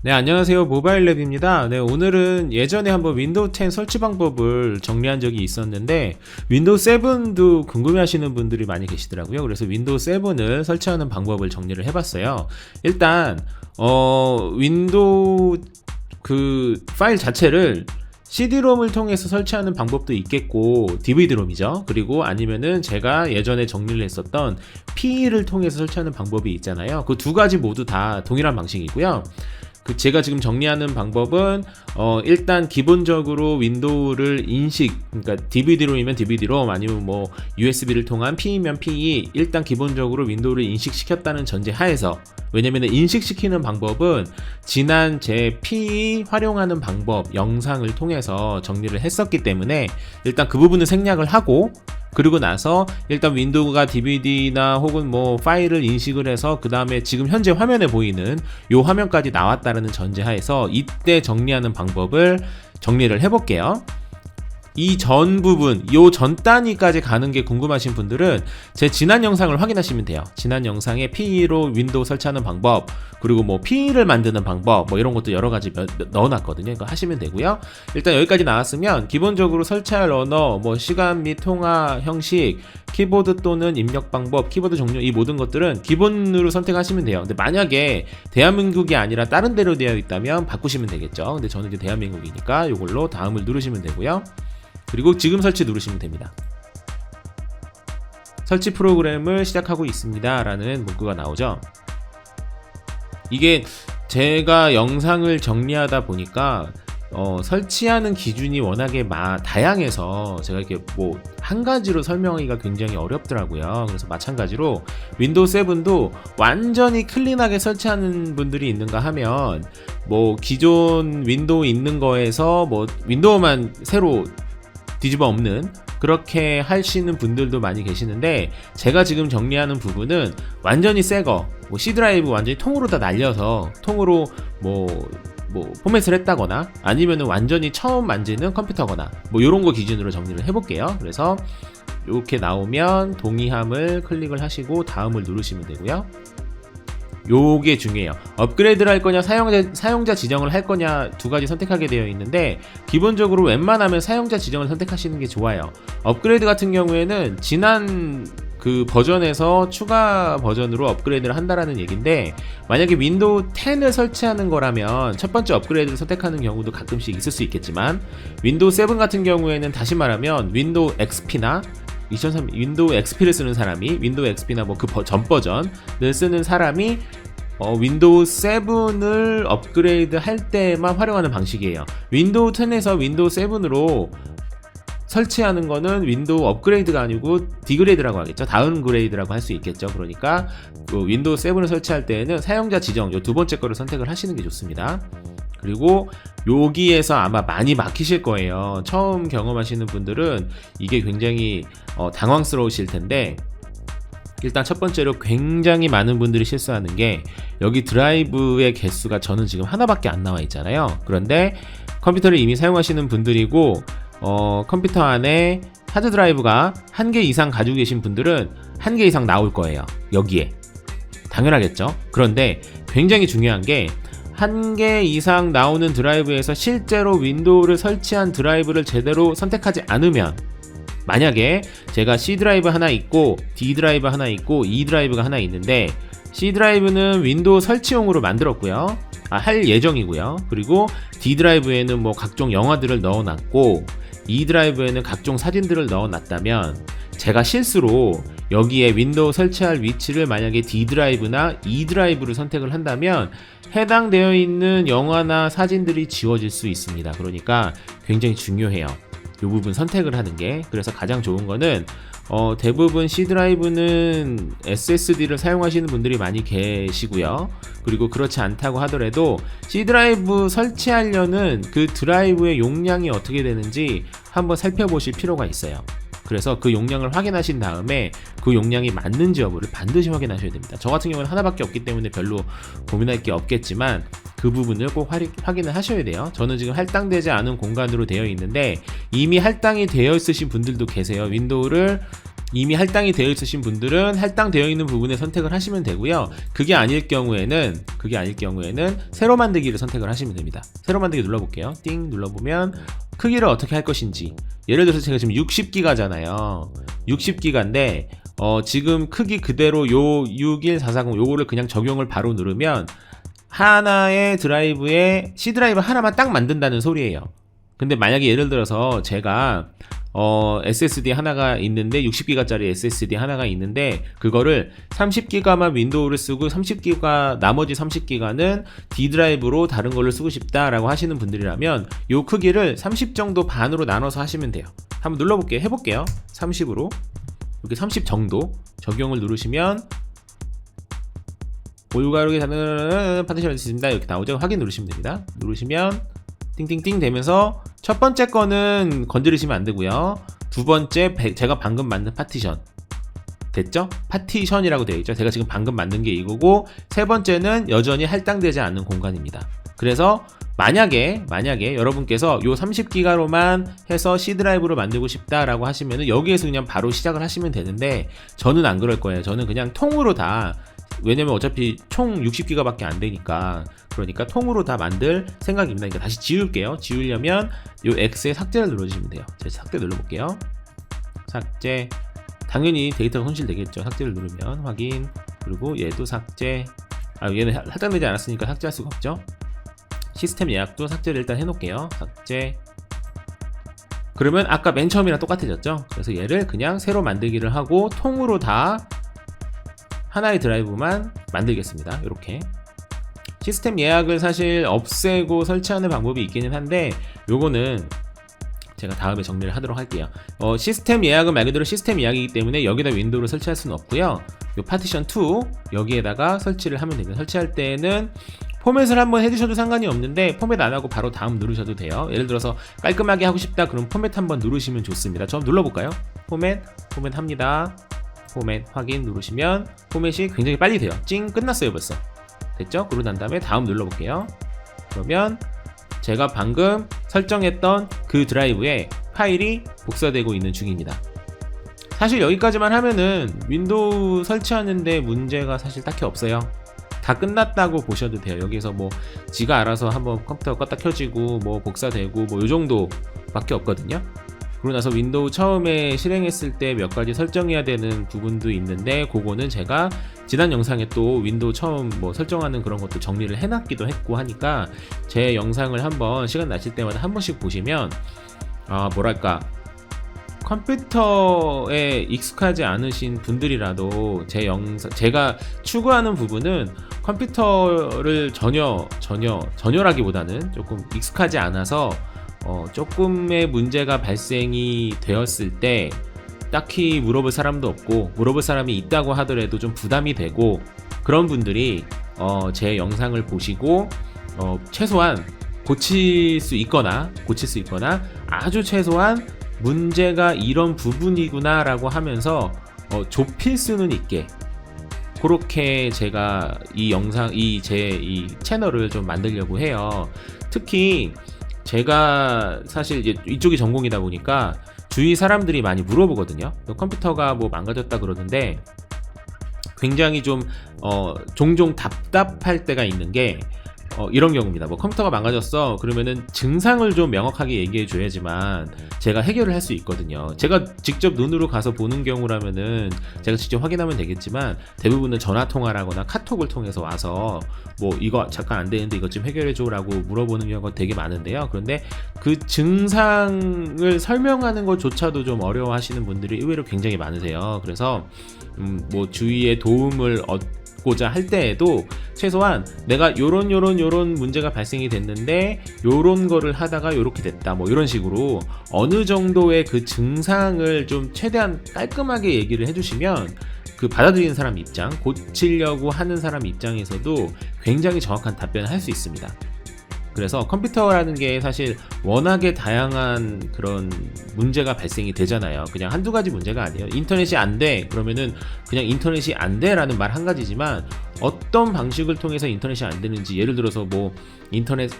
네, 안녕하세요. 모바일랩입니다. 네, 오늘은 예전에 한번 윈도우 10 설치 방법을 정리한 적이 있었는데 윈도우 7도 궁금해하시는 분들이 많이 계시더라고요. 그래서 윈도우 7을 설치하는 방법을 정리를 해봤어요. 일단 윈도우 그 파일 자체를 CD-ROM을 통해서 설치하는 방법도 있겠고 DVD-ROM이죠. 그리고 아니면은 제가 예전에 정리를 했었던 PE를 통해서 설치하는 방법이 있잖아요. 그 두 가지 모두 다 동일한 방식이고요. 제가 지금 정리하는 방법은 일단 기본적으로 윈도우를 그러니까 DVD롬이면 DVD롬 아니면 뭐 USB를 통한 PE면 PE, 일단 기본적으로 윈도우를 인식시켰다는 전제 하에서, 왜냐면 인식시키는 방법은 지난 제 PE 활용하는 방법 영상을 통해서 정리를 했었기 때문에 일단 그 부분은 생략을 하고, 그리고 나서 일단 윈도우가 DVD나 혹은 뭐 파일을 인식을 해서 그 다음에 지금 현재 화면에 보이는 요 화면까지 나왔다는 전제하에서 이때 정리하는 방법을 정리를 해볼게요. 이 전 부분, 요 전 단위까지 가는 게 궁금하신 분들은 제 지난 영상을 확인하시면 돼요. 지난 영상에 PE로 윈도우 설치하는 방법, 그리고 뭐 PE를 만드는 방법, 뭐 이런 것도 여러 가지 넣어놨거든요. 이거 하시면 되고요. 일단 여기까지 나왔으면 기본적으로 설치할 언어, 뭐 시간 및 통화 형식, 키보드 또는 입력 방법, 키보드 종류, 이 모든 것들은 기본으로 선택하시면 돼요. 근데 만약에 대한민국이 아니라 다른 데로 되어 있다면 바꾸시면 되겠죠. 근데 저는 이제 대한민국이니까 이걸로 다음을 누르시면 되고요. 그리고 지금 설치 누르시면 됩니다. 설치 프로그램을 시작하고 있습니다 라는 문구가 나오죠. 이게 제가 영상을 정리하다 보니까 설치하는 기준이 워낙에 다양해서 제가 이렇게 뭐 한 가지로 설명하기가 굉장히 어렵더라고요. 그래서 마찬가지로 윈도우 7도 완전히 클린하게 설치하는 분들이 있는가 하면 뭐 기존 윈도우 있는 거에서 뭐 윈도우만 새로 뒤집어 엎는, 그렇게 하시는 분들도 많이 계시는데, 제가 지금 정리하는 부분은 완전히 새거, 뭐 C 드라이브 완전히 통으로 다 날려서 통으로 뭐 포맷을 했다거나 아니면은 완전히 처음 만지는 컴퓨터거나 뭐 요런 거 기준으로 정리를 해볼게요. 그래서 이렇게 나오면 동의함을 클릭을 하시고 다음을 누르시면 되고요. 요게 중요해요. 업그레이드를 할 거냐 사용자 지정을 할 거냐 두 가지 선택하게 되어 있는데, 기본적으로 웬만하면 사용자 지정을 선택하시는 게 좋아요. 업그레이드 같은 경우에는 지난 그 버전에서 추가 버전으로 업그레이드를 한다라는 얘기인데, 만약에 윈도우 10을 설치하는 거라면 첫 번째 업그레이드를 선택하는 경우도 가끔씩 있을 수 있겠지만, 윈도우 7 같은 경우에는 다시 말하면 윈도우 XP나 윈도우 XP를 쓰는 사람이, 윈도우 XP나 뭐 그 전 버전을 쓰는 사람이 윈도우 7을 업그레이드 할 때만 활용하는 방식이에요. 윈도우 10에서 윈도우 7으로 설치하는 거는 윈도우 업그레이드가 아니고 디그레이드라고 하겠죠. 다운그레이드라고 할 수 있겠죠. 그러니까 그 윈도우 7을 설치할 때에는 사용자 지정, 요 두 번째 거를 선택을 하시는 게 좋습니다. 그리고 여기에서 아마 많이 막히실 거예요. 처음 경험하시는 분들은 이게 굉장히 당황스러우실 텐데, 일단 첫 번째로 굉장히 많은 분들이 실수하는 게, 여기 드라이브의 개수가 저는 지금 하나밖에 안 나와 있잖아요. 그런데 컴퓨터를 이미 사용하시는 분들이고 컴퓨터 안에 하드 드라이브가 1개 이상 가지고 계신 분들은 1개 이상 나올 거예요. 여기에 당연하겠죠. 그런데 굉장히 중요한 게, 1개 이상 나오는 드라이브에서 실제로 윈도우를 설치한 드라이브를 제대로 선택하지 않으면, 만약에 제가 C 드라이브 하나 있고 D 드라이브 하나 있고 E 드라이브가 하나 있는데, C 드라이브는 윈도우 설치용으로 만들었고요, 할 예정이고요. 그리고 D 드라이브에는 뭐 각종 영화들을 넣어놨고 E 드라이브에는 각종 사진들을 넣어놨다면, 제가 실수로 여기에 윈도우 설치할 위치를 만약에 D 드라이브나 E 드라이브를 선택을 한다면 해당되어 있는 영화나 사진들이 지워질 수 있습니다. 그러니까 굉장히 중요해요, 이 부분 선택을 하는 게. 그래서 가장 좋은 거는 대부분 C 드라이브는 SSD를 사용하시는 분들이 많이 계시고요. 그리고 그렇지 않다고 하더라도 C 드라이브 설치하려는 그 드라이브의 용량이 어떻게 되는지 한번 살펴보실 필요가 있어요. 그래서 그 용량을 확인하신 다음에 그 용량이 맞는지 여부를 반드시 확인하셔야 됩니다. 저 같은 경우는 하나밖에 없기 때문에 별로 고민할 게 없겠지만 그 부분을 꼭 확인을 하셔야 돼요. 저는 지금 할당되지 않은 공간으로 되어 있는데, 이미 할당이 되어 있으신 분들도 계세요. 윈도우를 이미 할당이 되어 있으신 분들은 할당되어 있는 부분에 선택을 하시면 되고요. 그게 아닐 경우에는 세로 만들기를 선택을 하시면 됩니다. 세로 만들기 눌러볼게요. 띵 눌러보면 크기를 어떻게 할 것인지, 예를 들어서 제가 지금 60기가잖아요 60기가인데 지금 크기 그대로 요 61440 요거를 그냥 적용을 바로 누르면 하나의 드라이브에 C 드라이브 하나만 딱 만든다는 소리예요. 근데 만약에 예를 들어서 제가 SSD 하나가 있는데 60기가짜리 SSD 하나가 있는데 그거를 30기가만 윈도우를 쓰고 30기가 나머지 30기가는 D 드라이브로 다른 걸로 쓰고 싶다라고 하시는 분들이라면 요 크기를 30 정도 반으로 나눠서 하시면 돼요. 한번 눌러볼게요. 해볼게요. 30으로 이렇게 30 정도 적용을 누르시면 올가루기 파티션이 있습니다. 이렇게 나오죠. 확인 누르시면 됩니다. 누르시면 띵띵띵 되면서 첫 번째 거는 건드리시면 안 되고요. 두 번째 제가 방금 만든 파티션 됐죠? 파티션이라고 되어 있죠. 제가 지금 방금 만든 게 이거고, 세 번째는 여전히 할당되지 않는 공간입니다. 그래서 만약에 여러분께서 요 30기가로만 해서 C 드라이브로 만들고 싶다라고 하시면은 여기에서 그냥 바로 시작을 하시면 되는데 저는 안 그럴 거예요. 저는 그냥 통으로 다, 왜냐면 어차피 총 60기가밖에 안 되니까, 그러니까 통으로 다 만들 생각입니다. 그러니까 다시 지울게요. 지우려면 요 X에 삭제를 눌러주시면 돼요. 제가 삭제 눌러볼게요. 삭제. 당연히 데이터가 손실되겠죠. 삭제를 누르면 확인. 그리고 얘도 삭제. 얘는 할당되지 않았으니까 삭제할 수가 없죠. 시스템 예약도 삭제를 일단 해놓을게요. 삭제. 그러면 아까 맨 처음이랑 똑같아졌죠. 그래서 얘를 그냥 새로 만들기를 하고 통으로 다 하나의 드라이브만 만들겠습니다. 이렇게 시스템 예약을 사실 없애고 설치하는 방법이 있기는 한데 요거는 제가 다음에 정리를 하도록 할게요. 시스템 예약은 말 그대로 시스템 예약이기 때문에 여기다 윈도우를 설치할 수는 없고요. 요 파티션 2 여기에다가 설치를 하면 됩니다. 설치할 때는 포맷을 한번 해주셔도 상관이 없는데 포맷 안 하고 바로 다음 누르셔도 돼요. 예를 들어서 깔끔하게 하고 싶다 그럼 포맷 한번 누르시면 좋습니다. 저 한번 눌러볼까요? 포맷 합니다. 포맷 확인 누르시면 포맷이 굉장히 빨리 돼요. 찡 끝났어요 벌써. 됐죠? 그러고 난 다음에 다음 눌러볼게요. 그러면 제가 방금 설정했던 그 드라이브에 파일이 복사되고 있는 중입니다. 사실 여기까지만 하면은 윈도우 설치하는데 문제가 사실 딱히 없어요. 다 끝났다고 보셔도 돼요. 여기서 뭐 지가 알아서 한번 컴퓨터가 껐다 켜지고 뭐 복사되고 뭐 요정도 밖에 없거든요. 그러고 나서 윈도우 처음에 실행했을 때 몇 가지 설정해야 되는 부분도 있는데 그거는 제가 지난 영상에 또 윈도우 처음 뭐 설정하는 그런 것도 정리를 해놨기도 했고 하니까 제 영상을 한번 시간 나실 때마다 한 번씩 보시면 뭐랄까 컴퓨터에 익숙하지 않으신 분들이라도 제 영상 제가 추구하는 부분은 컴퓨터를 전혀라기보다는 조금 익숙하지 않아서 조금의 문제가 발생이 되었을 때 딱히 물어볼 사람도 없고 물어볼 사람이 있다고 하더라도 좀 부담이 되고 그런 분들이 제 영상을 보시고 최소한 고칠 수 있거나 아주 최소한 문제가 이런 부분이구나 라고 하면서 좁힐 수는 있게 그렇게 제가 이 채널을 좀 만들려고 해요. 특히 제가 사실 이제 이쪽이 전공이다 보니까 주위 사람들이 많이 물어보거든요. 컴퓨터가 뭐 망가졌다 그러는데 굉장히 좀 종종 답답할 때가 있는 게 이런 경우입니다. 뭐 컴퓨터가 망가졌어 그러면은 증상을 좀 명확하게 얘기해 줘야지만 제가 해결을 할 수 있거든요. 제가 직접 눈으로 가서 보는 경우라면은 제가 직접 확인하면 되겠지만 대부분은 전화 통화를 하거나 카톡을 통해서 와서 뭐 이거 잠깐 안 되는데 이것 좀 해결해 줘 라고 물어보는 경우가 되게 많은데요. 그런데 그 증상을 설명하는 것조차도 좀 어려워 하시는 분들이 의외로 굉장히 많으세요. 그래서 뭐 주위에 도움을 고자 할 때에도 최소한 내가 요런 문제가 발생이 됐는데 요런 거를 하다가 요렇게 됐다 뭐 이런 식으로 어느 정도의 그 증상을 좀 최대한 깔끔하게 얘기를 해주시면 그 받아들이는 사람 입장, 고치려고 하는 사람 입장에서도 굉장히 정확한 답변을 할 수 있습니다. 그래서 컴퓨터라는 게 사실 워낙에 다양한 그런 문제가 발생이 되잖아요. 그냥 한두 가지 문제가 아니에요. 인터넷이 안 돼 그러면은 그냥 인터넷이 안 돼라는 말 한 가지지만, 어떤 방식을 통해서 인터넷이 안 되는지, 예를 들어서 뭐 인터넷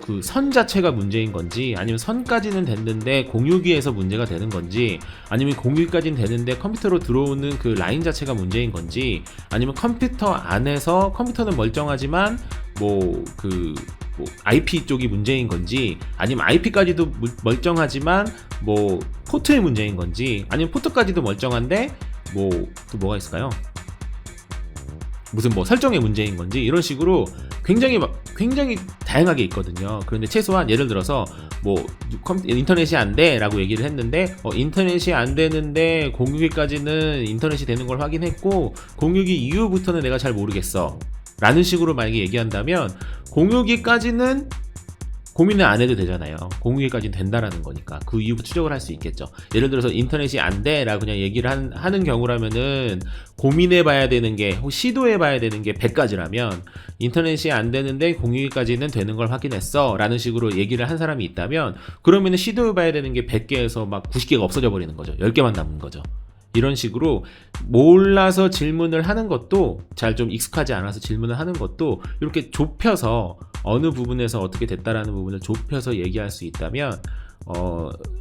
그 선 자체가 문제인 건지, 아니면 선까지는 됐는데 공유기에서 문제가 되는 건지, 아니면 공유기까지는 되는데 컴퓨터로 들어오는 그 라인 자체가 문제인 건지, 아니면 컴퓨터 안에서 컴퓨터는 멀쩡하지만 뭐 IP 쪽이 문제인 건지, 아니면 IP까지도 멀쩡하지만 뭐 포트의 문제인 건지, 아니면 포트까지도 멀쩡한데 뭐가 있을까요? 무슨 뭐 설정의 문제인 건지, 이런 식으로 굉장히 다양하게 있거든요. 그런데 최소한 예를 들어서 뭐 인터넷이 안 돼라고 얘기를 했는데, 인터넷이 안 되는데 공유기까지는 인터넷이 되는 걸 확인했고 공유기 이후부터는 내가 잘 모르겠어 라는 식으로 만약에 얘기한다면, 공유기까지는 고민을 안 해도 되잖아요. 공유기까지는 된다라는 거니까 그 이후부터 추적을 할 수 있겠죠. 예를 들어서 인터넷이 안 돼 라고 그냥 얘기를 하는 경우라면은, 고민해 봐야 되는 게, 시도해 봐야 되는 게 100가지라면 인터넷이 안 되는데 공유기까지는 되는 걸 확인했어 라는 식으로 얘기를 한 사람이 있다면, 그러면은 시도해 봐야 되는 게 100개에서 막 90개가 없어져 버리는 거죠. 10개만 남은 거죠. 이런 식으로 몰라서 질문을 하는 것도, 잘 좀 익숙하지 않아서 질문을 하는 것도, 이렇게 좁혀서 어느 부분에서 어떻게 됐다라는 부분을 좁혀서 얘기할 수 있다면,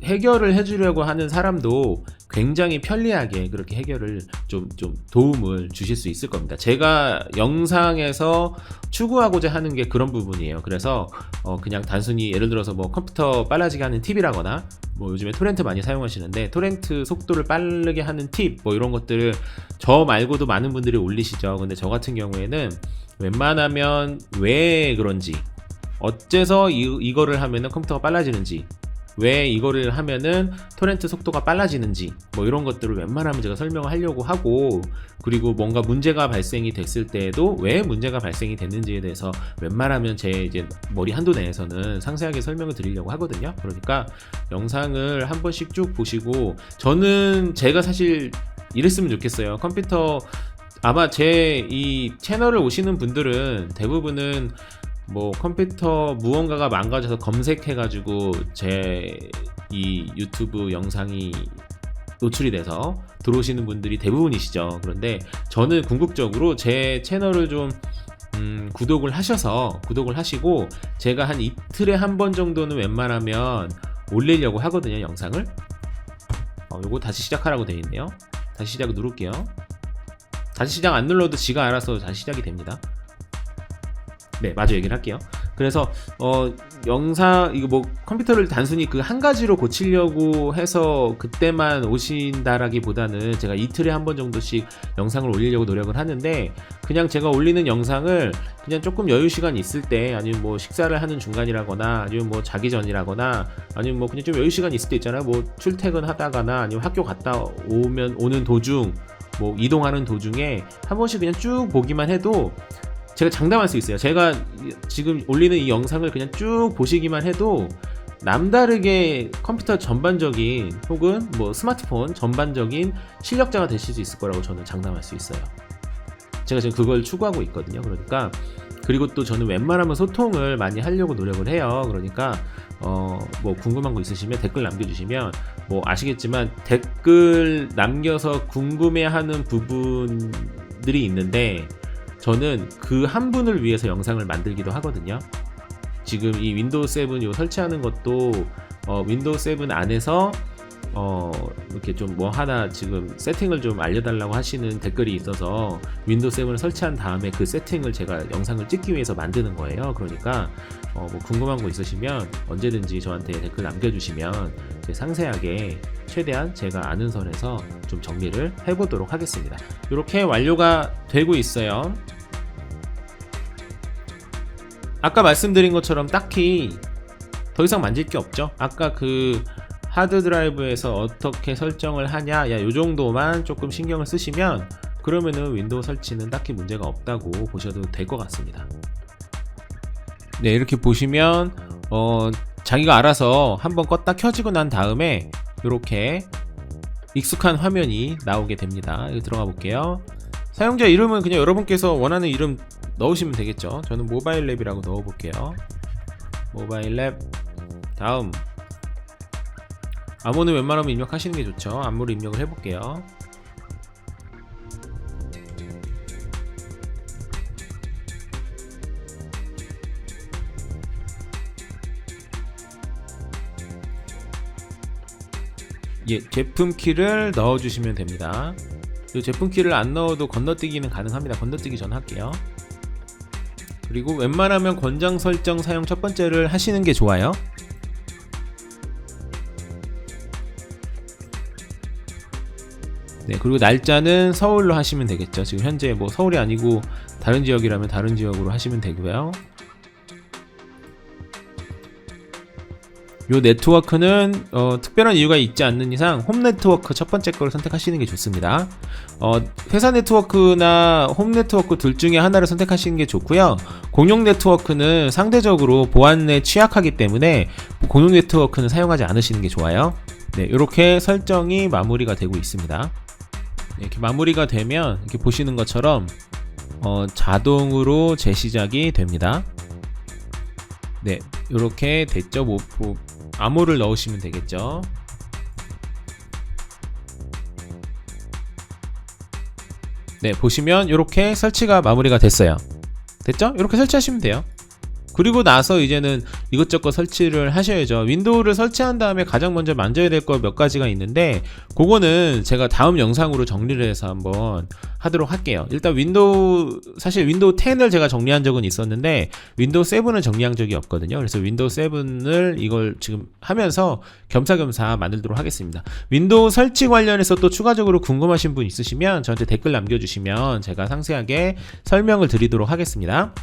해결을 해주려고 하는 사람도 굉장히 편리하게 그렇게 해결을 좀 도움을 주실 수 있을 겁니다. 제가 영상에서 추구하고자 하는 게 그런 부분이에요. 그래서 그냥 단순히 예를 들어서 뭐 컴퓨터 빨라지게 하는 팁이라거나, 뭐 요즘에 토렌트 많이 사용하시는데 토렌트 속도를 빠르게 하는 팁, 뭐 이런 것들을 저 말고도 많은 분들이 올리시죠. 근데 저 같은 경우에는 웬만하면 왜 그런지, 어째서 이거를 하면은 컴퓨터가 빨라지는지, 왜 이거를 하면은 토렌트 속도가 빨라지는지, 뭐 이런 것들을 웬만하면 제가 설명을 하려고 하고, 그리고 뭔가 문제가 발생이 됐을 때에도 왜 문제가 발생이 됐는지에 대해서 웬만하면 제 이제 머리 한도 내에서는 상세하게 설명을 드리려고 하거든요. 그러니까 영상을 한 번씩 쭉 보시고, 저는 제가 사실 이랬으면 좋겠어요. 컴퓨터, 아마 제 이 채널을 오시는 분들은 대부분은 뭐 컴퓨터 무언가가 망가져서 검색해가지고 제 이 유튜브 영상이 노출이 돼서 들어오시는 분들이 대부분이시죠. 그런데 저는 궁극적으로 제 채널을 좀 구독을 하시고, 제가 한 이틀에 한 번 정도는 웬만하면 올리려고 하거든요, 영상을. 요거 다시 시작하라고 되어 있네요. 다시 시작 누를게요. 다시 시작 안 눌러도 지가 알아서 다시 시작이 됩니다. 네, 마저 얘기를 할게요. 그래서 영상, 이거 뭐 컴퓨터를 단순히 그 한 가지로 고치려고 해서 그때만 오신다라기보다는 제가 이틀에 한 번 정도씩 영상을 올리려고 노력을 하는데, 그냥 제가 올리는 영상을 그냥 조금 여유 시간 있을 때, 아니면 뭐 식사를 하는 중간이라거나, 아니면 뭐 자기 전이라거나, 아니면 뭐 그냥 좀 여유 시간 있을 때 있잖아요. 뭐 출퇴근 하다가나, 아니면 학교 갔다 오는 도중, 뭐 이동하는 도중에 한 번씩 그냥 쭉 보기만 해도 제가 장담할 수 있어요. 제가 지금 올리는 이 영상을 그냥 쭉 보시기만 해도 남다르게 컴퓨터 전반적인, 혹은 뭐 스마트폰 전반적인 실력자가 되실 수 있을 거라고 저는 장담할 수 있어요. 제가 지금 그걸 추구하고 있거든요. 그러니까, 그리고 또 저는 웬만하면 소통을 많이 하려고 노력을 해요. 그러니까 뭐 궁금한 거 있으시면 댓글 남겨주시면, 뭐 아시겠지만 댓글 남겨서 궁금해하는 부분들이 있는데, 저는 그 한 분을 위해서 영상을 만들기도 하거든요. 지금 이 윈도우 7 요 설치하는 것도 윈도우 7 안에서 이렇게 좀 뭐 하나 지금 세팅을 좀 알려달라고 하시는 댓글이 있어서 윈도우 7을 설치한 다음에 그 세팅을 제가 영상을 찍기 위해서 만드는 거예요. 그러니까 뭐 궁금한 거 있으시면 언제든지 저한테 댓글 남겨주시면 상세하게 최대한 제가 아는 선에서 좀 정리를 해보도록 하겠습니다. 이렇게 완료가 되고 있어요. 아까 말씀드린 것처럼 딱히 더 이상 만질 게 없죠. 아까 그 하드 드라이브에서 어떻게 설정을 하냐, 요 정도만 조금 신경을 쓰시면, 그러면은 윈도우 설치는 딱히 문제가 없다고 보셔도 될 것 같습니다. 네, 이렇게 보시면 자기가 알아서 한번 껐다 켜지고 난 다음에 이렇게 익숙한 화면이 나오게 됩니다. 여기 들어가 볼게요. 사용자 이름은 그냥 여러분께서 원하는 이름 넣으시면 되겠죠. 저는 모바일 랩이라고 넣어 볼게요. 모바일 앱. 다음 암호는 웬만하면 입력하시는 게 좋죠. 암호를 입력을 해볼게요. 예, 제품 키를 넣어주시면 됩니다. 이 제품 키를 안 넣어도 건너뛰기는 가능합니다. 건너뛰기 전 할게요. 그리고 웬만하면 권장 설정 사용 첫 번째를 하시는 게 좋아요. 네, 그리고 날짜는 서울로 하시면 되겠죠. 지금 현재 뭐 서울이 아니고 다른 지역이라면 다른 지역으로 하시면 되고요. 요 네트워크는 특별한 이유가 있지 않는 이상 홈 네트워크 첫 번째 거를 선택하시는 게 좋습니다. 회사 네트워크나 홈 네트워크 둘 중에 하나를 선택하시는 게 좋고요. 공용 네트워크는 상대적으로 보안에 취약하기 때문에 공용 네트워크는 사용하지 않으시는 게 좋아요. 네, 이렇게 설정이 마무리가 되고 있습니다. 네, 이렇게 마무리가 되면 이렇게 보시는 것처럼 자동으로 재시작이 됩니다. 네, 이렇게 됐죠. 암호를 넣으시면 되겠죠. 네, 보시면 이렇게 설치가 마무리가 됐어요. 됐죠? 이렇게 설치하시면 돼요. 그리고 나서 이제는 이것저것 설치를 하셔야죠. 윈도우를 설치한 다음에 가장 먼저 만져야 될 거 몇 가지가 있는데 그거는 제가 다음 영상으로 정리를 해서 한번 하도록 할게요. 일단 사실 윈도우 10을 제가 정리한 적은 있었는데 윈도우 7은 정리한 적이 없거든요. 그래서 윈도우 7을 이걸 지금 하면서 겸사겸사 만들도록 하겠습니다. 윈도우 설치 관련해서 또 추가적으로 궁금하신 분 있으시면 저한테 댓글 남겨주시면 제가 상세하게 설명을 드리도록 하겠습니다.